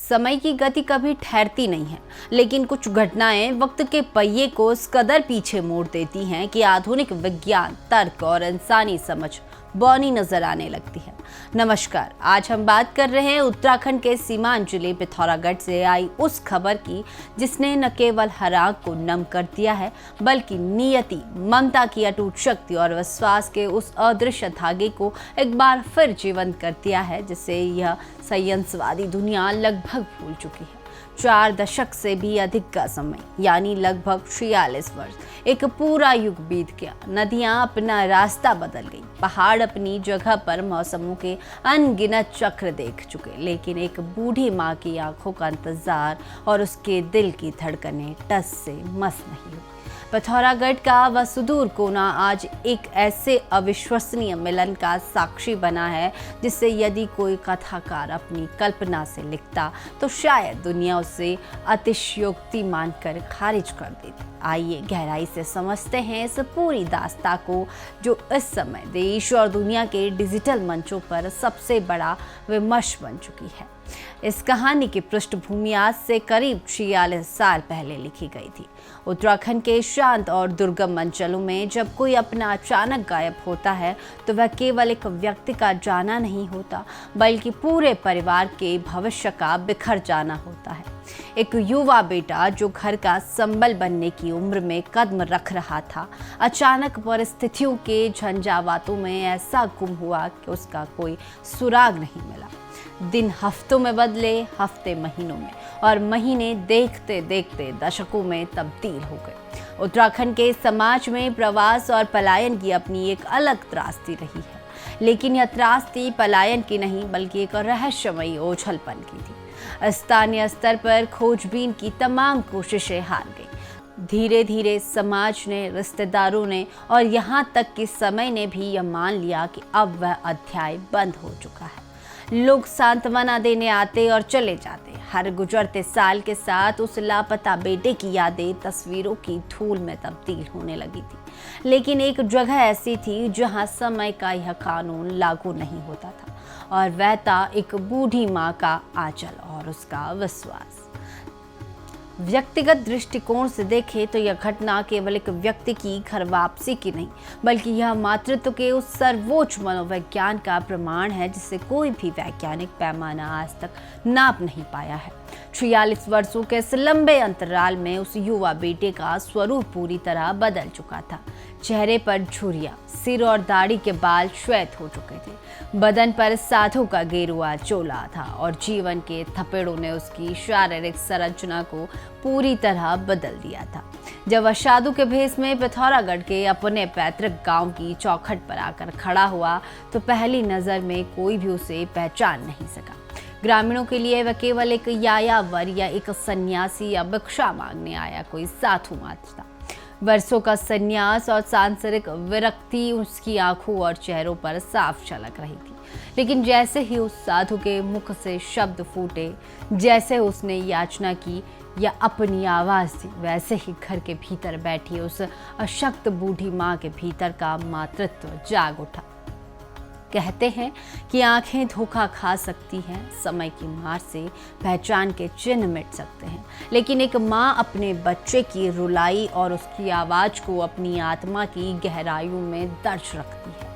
समय की गति कभी ठहरती नहीं है, लेकिन कुछ घटनाएं वक्त के पहिए को इस कदर पीछे मोड़ देती हैं कि आधुनिक विज्ञान, तर्क और इंसानी समझ बौनी नजर आने लगती है। नमस्कार, आज हम बात कर रहे हैं उत्तराखंड के सीमांत जिले पिथौरागढ़ से आई उस खबर की जिसने न केवल हर आंख को नम कर दिया है, बल्कि नियति, ममता की अटूट शक्ति और विश्वास के उस अदृश्य धागे को एक बार फिर जीवंत कर दिया है, जिसे यह संयंत्रवादी दुनिया लगभग भूल चुकी है। 4 दशक से भी अधिक का समय, यानी लगभग 46 वर्ष, एक पूरा युग बीत गया। नदियां अपना रास्ता बदल गई, पहाड़ अपनी जगह पर मौसमों के अनगिनत चक्र देख चुके, लेकिन एक बूढ़ी माँ की आंखों का इंतजार और उसके दिल की धड़कनें टस से मस नहीं हुई। पिथौरागढ़ का वह सुदूर कोना आज एक ऐसे अविश्वसनीय मिलन का साक्षी बना है जिसे यदि कोई कथाकार अपनी कल्पना से लिखता तो शायद दुनिया उसे अतिशयोक्ति मानकर खारिज कर देती। आइए गहराई से समझते हैं इस पूरी दास्तां को, जो इस समय देश और दुनिया के डिजिटल मंचों पर सबसे बड़ा विमर्श बन चुकी है। इस कहानी की पृष्ठभूमि आज से करीब 46 साल पहले लिखी गई थी। उत्तराखंड के शांत और दुर्गम अंचलों में जब कोई अपना अचानक गायब होता है तो वह केवल एक व्यक्ति का जाना नहीं होता, बल्कि पूरे परिवार के भविष्य का बिखर जाना होता है। एक युवा बेटा जो घर का संबल बनने की उम्र में कदम रख रहा था, अचानक परिस्थितियों के झंझावातों में ऐसा गुम हुआ कि उसका कोई सुराग नहीं मिला। दिन हफ्तों में बदले, हफ्ते महीनों में, और महीने देखते देखते दशकों में तब्दील हो गए। उत्तराखंड के समाज में प्रवास और पलायन की अपनी एक अलग त्रासदी रही है, लेकिन यह त्रासदी पलायन की नहीं बल्कि एक रहस्यमयी ओझलपन की थी। स्थानीय स्तर पर खोजबीन की तमाम कोशिशें हार गई। धीरे धीरे समाज ने, रिश्तेदारों ने और यहाँ तक कि समय ने भी यह मान लिया कि अब वह अध्याय बंद हो चुका है। लोग सांत्वना देने आते और चले जाते। हर गुजरते साल के साथ उस लापता बेटे की यादें तस्वीरों की धूल में तब्दील होने लगी थी। लेकिन एक जगह ऐसी थी जहां समय का यह कानून लागू नहीं होता था, और वह था एक बूढ़ी माँ का आंचल और उसका विश्वास। व्यक्तिगत दृष्टिकोण से देखें तो यह घटना केवल एक व्यक्ति की घर वापसी की नहीं, बल्कि यह मातृत्व के उस सर्वोच्च मनोविज्ञान का प्रमाण है जिसे कोई भी वैज्ञानिक पैमाना आज तक नाप नहीं पाया है। 46 वर्षों के इस लंबे अंतराल में उस युवा बेटे का स्वरूप पूरी तरह बदल चुका था। चेहरे पर झुर्रियां, सिर और दाढ़ी के बाल श्वेत हो चुके थे, बदन पर साधु का गेरुआ चोला था, और जीवन के थपेड़ों ने उसकी शारीरिक संरचना को पूरी तरह बदल दिया था। जब वह साधु के भेष में पिथौरागढ़ के अपने पैतृक गांव की चौखट पर आकर खड़ा हुआ तो पहली नजर में कोई भी उसे पहचान नहीं सका। ग्रामीणों के लिए वह केवल एक यायावर या एक सन्यासी या भिक्षा मांगने आया कोई साधु मात्र था। वर्षों का संन्यास और सांसारिक विरक्ति उसकी आंखों और चेहरों पर साफ झलक रही थी। लेकिन जैसे ही उस साधु के मुख से शब्द फूटे, जैसे उसने याचना की या अपनी आवाज दी, वैसे ही घर के भीतर बैठी उस अशक्त बूढ़ी माँ के भीतर का मातृत्व जाग उठा। कहते हैं कि आंखें धोखा खा सकती हैं, समय की मार से पहचान के चिन्ह मिट सकते हैं, लेकिन एक माँ अपने बच्चे की रुलाई और उसकी आवाज को अपनी आत्मा की गहराइयों में दर्ज रखती है।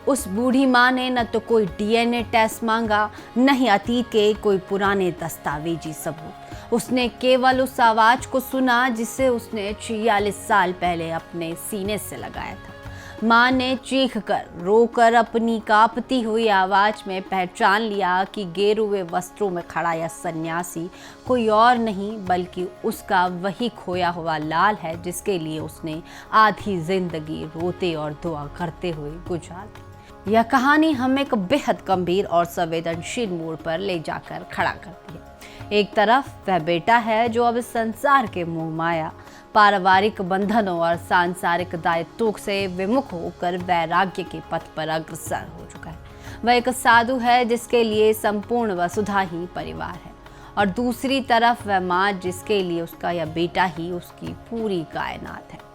उस बूढ़ी माँ ने न तो कोई डीएनए टेस्ट मांगा, न ही अतीत के कोई पुराने दस्तावेजी सबूत। उसने केवल उस आवाज को सुना जिसे उसने 46 साल पहले अपने सीने से लगाया था। माँ ने चीख कर, रोकर अपनी कांपती हुई आवाज में पहचान लिया कि गेरुए वस्त्रों में खड़ा यह सन्यासी कोई और नहीं बल्कि उसका वही खोया हुआ लाल है जिसके लिए उसने आधी जिंदगी रोते और दुआ करते हुए गुजार दी। यह कहानी हमें एक बेहद गंभीर और संवेदनशील मोड़ पर ले जाकर खड़ा करती है। एक तरफ वह बेटा है जो अब इस संसार के मोह माया, पारिवारिक बंधनों और सांसारिक दायित्वों से विमुख होकर वैराग्य के पथ पर अग्रसर हो चुका है। वह एक साधु है जिसके लिए संपूर्ण वसुधा ही परिवार है, और दूसरी तरफ वह माँ जिसके लिए उसका यह बेटा ही उसकी पूरी कायनात है।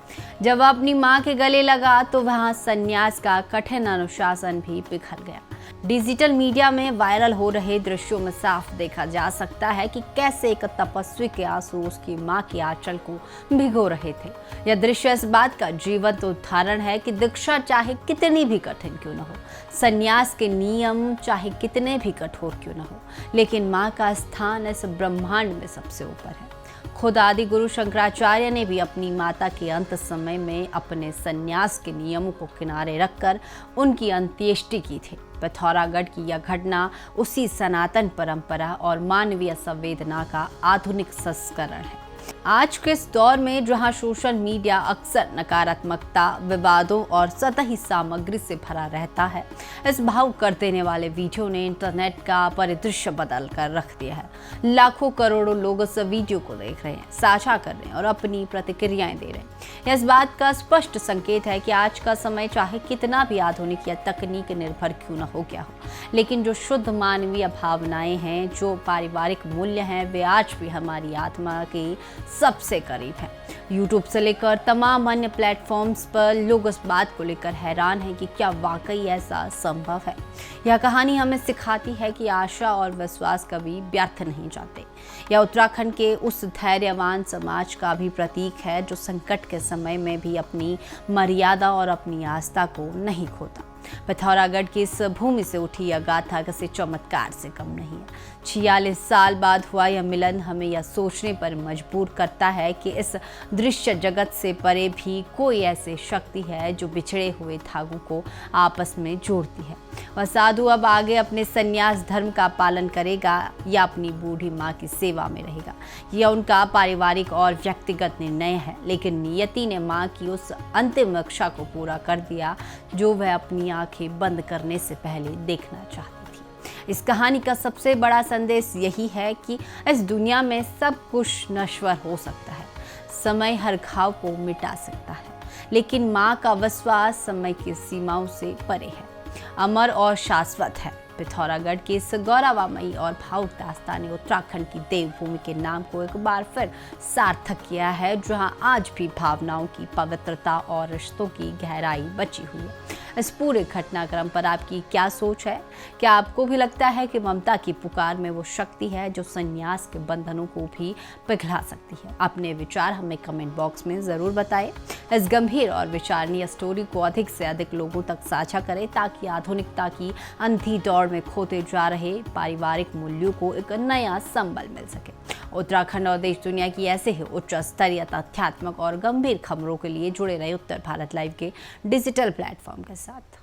जब वह अपनी माँ के गले लगा तो वहाँ संन्यास का कठिन अनुशासन भी बिखर गया। डिजिटल मीडिया में वायरल हो रहे दृश्यों में साफ देखा जा सकता है कि कैसे एक तपस्वी के आंसू उसकी मां के आंचल को भिगो रहे थे। यह दृश्य इस बात का जीवंत उदाहरण है कि दीक्षा चाहे कितनी भी कठिन क्यों न हो, संन्यास के नियम चाहे कितने भी कठोर क्यों न हो, लेकिन मां का स्थान इस ब्रह्मांड में सबसे ऊपर है। खुद आदि गुरु शंकराचार्य ने भी अपनी माता के अंत समय में अपने संन्यास के नियमों को किनारे रखकर उनकी अंत्येष्टि की थी। पिथौरागढ़ की यह घटना उसी सनातन परंपरा और मानवीय संवेदना का आधुनिक संस्करण है। आज के इस दौर में जहां सोशल मीडिया अक्सर नकारात्मकता, विवादों और सतही सामग्री से भरा रहता है, इस भावुक कर देने वाले वीडियो ने इंटरनेट का परिदृश्य बदल कर रख दिया है। लाखों करोड़ों लोग इस वीडियो को देख रहे हैं, साझा कर रहे हैं और अपनी प्रतिक्रियाएं दे रहे हैं। यह इस बात का स्पष्ट संकेत है कि आज का समय चाहे कितना भी आधुनिक या तकनीक निर्भर क्यों न हो गया हो, लेकिन जो शुद्ध मानवीय भावनाएं हैं, जो पारिवारिक मूल्य हैं, वे आज भी हमारी आत्मा के सबसे करीब है। YouTube से लेकर तमाम अन्य प्लेटफॉर्म्स पर लोग इस बात को लेकर हैरान हैं कि क्या वाकई ऐसा संभव है। यह कहानी हमें सिखाती है कि आशा और विश्वास कभी व्यर्थ नहीं जाते। यह उत्तराखंड के उस धैर्यवान समाज का भी प्रतीक है जो संकट के समय में भी अपनी मर्यादा और अपनी आस्था को नहीं खोता। पिथौरागढ़ की इस भूमि से उठी यह गाथा किसी चमत्कार से कम नहीं है। 46 साल बाद हुआ यह मिलन हमें यह सोचने पर मजबूर करता है कि इस दृश्य जगत से परे भी कोई ऐसी शक्ति है जो बिछड़े हुए धागों को आपस में जोड़ती है। वह साधु अब आगे अपने संन्यास धर्म का पालन करेगा या अपनी बूढ़ी माँ की सेवा में रहेगा, यह उनका पारिवारिक और व्यक्तिगत निर्णय है। लेकिन नियति ने माँ की उस अंतिम इच्छा को पूरा कर दिया जो वह अपनी आंखें बंद करने से पहले देखना चाहती थी। इस कहानी का सबसे बड़ा संदेश यही है कि इस दुनिया में सब कुछ नश्वर हो सकता है, समय हर घाव को मिटा सकता है, लेकिन माँ का विश्वास समय की सीमाओं से परे है, अमर और शाश्वत है। पिथौरागढ़ की इस गौरवमयी और भावुक दास्तान ने उत्तराखंड की देवभूमि के नाम को एक बार फिर सार्थक किया है, जहां आज भी भावनाओं की पवित्रता और रिश्तों की गहराई बची हुई है। इस पूरे घटनाक्रम पर आपकी क्या सोच है? क्या आपको भी लगता है कि ममता की पुकार में वो शक्ति है जो संन्यास के बंधनों को भी पिघला सकती है? अपने विचार हमें कमेंट बॉक्स में ज़रूर बताएं। इस गंभीर और विचारणीय स्टोरी को अधिक से अधिक लोगों तक साझा करें ताकि आधुनिकता की अंधी दौड़ में खोते जा रहे पारिवारिक मूल्यों को एक नया संबल मिल सके। उत्तराखंड और देश दुनिया की ऐसे ही उच्च स्तरीय तथ्यात्मक और गंभीर खबरों के लिए जुड़े रहे उत्तर भारत लाइव के डिजिटल प्लेटफॉर्म के साथ।